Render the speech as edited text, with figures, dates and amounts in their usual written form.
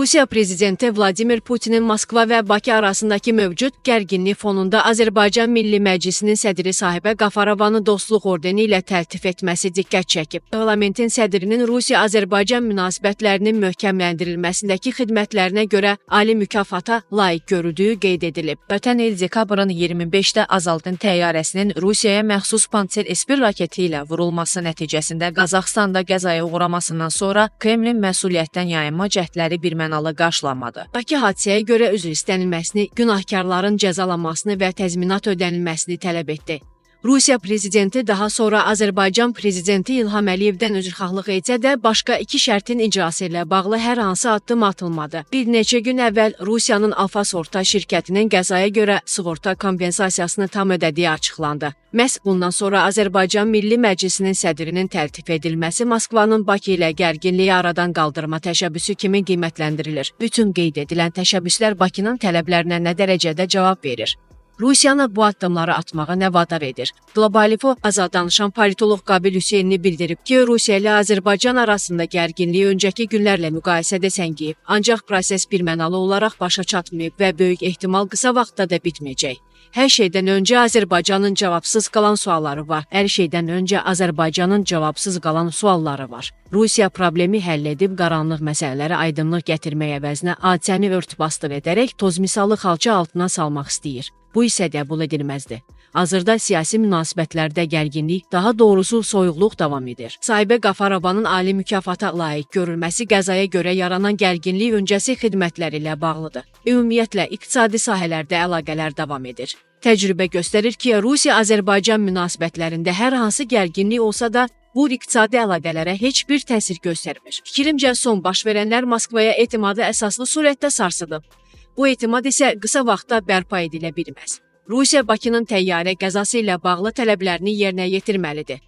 Rusiya prezidenti Vladimir Putinin Moskva və Bakı arasındakı mövcud gərginlik fonunda Azərbaycan Milli Məclisinin sədri Sahibə Qafarovanı dostluq ordeni ilə təltif etməsi diqqət çəkib. Parlamentin sədrinin Rusiya-Azərbaycan münasibətlərinin möhkəmləndirilməsindəki xidmətlərinə görə ali mükafata layiq görüldüyü qeyd edilib. Ötən il dekabrın 25-də Azaldın təyyarəsinin Rusiyaya məxsus Panser S-1 raketi ilə vurulması nəticəsində Qazaxstanda qəzaya uğramasından sonra Kremlin məsuliyyətdən yayınma cəhdləri birmənalı qarşılanmadı. Bakı hadisəyə görə üzr istənilməsini, günahkarların cəzalanmasını və təzminat ödənilməsini tələb etdi. Rusiya prezidenti daha sonra Azərbaycan prezidenti İlham Əliyevdən üzrxahlıq etsə də başqa iki şərtin icrası ilə bağlı hər hansı addım atılmadı. Bir neçə gün əvvəl Rusiyanın Alfa Sorta şirkətinin qəzaya görə sığorta kompensasiyasını tam ödədiyi açıqlandı. Məhz bundan sonra Azərbaycan Milli Məclisinin sədrinin təltif edilməsi Moskvanın Bakı ilə gərginliyi aradan qaldırma təşəbbüsü kimi qiymətləndirilir. Bütün qeyd edilən təşəbbüslər Bakının tələblərinə nə dərəcədə cavab verir? Rusiyanı bu addımları atmağa nə vadar edir? Globalifo azad danışan politoloq Qabil Hüseynli bildirib ki, Rusiya ilə Azərbaycan arasında gərginliyi öncəki günlərlə müqayisədə səngiyib. Ancaq proses birmənalı olaraq başa çatmayıb və böyük ehtimal qısa vaxtda da bitməyəcək. Hər şeydən öncə Azərbaycanın cavabsız qalan sualları var. Hər şeydən öncə Azərbaycanın cavabsız qalan sualları var. Rusiya problemi həll edib qaranlıq məsələlərə aydınlıq gətirmək əvəzinə hadisəni ört-basdır edərək toz misalı xalça altına salmaq istəyir. Bu isə qəbul edilməzdir. Hazırda siyasi münasibətlərdə gərginlik, daha doğrusu soyuqluq davam edir. Sahibə Qafarovanın ali mükafata layiq görülməsi qəzaya görə yaranan gərginlik öncəsi xidmətlər ilə bağlıdır. Ümumiyyətlə, iqtisadi sahələrdə əlaqələr davam edir. Təcrübə göstərir ki, Rusiya-Azərbaycan münasibətlərində hər hansı gərginlik olsa da, bu iqtisadi əlaqələrə heç bir təsir göstərmir. Fikrimcə, son baş verənlər Moskvaya etimadı əsaslı surətdə sarsıdıb. Bu etimad isə qısa vaxtda bərpa edilə bilməz. Rusiya Bakının təyyarə qəzası ilə bağlı tələblərini yerinə yetirməlidir.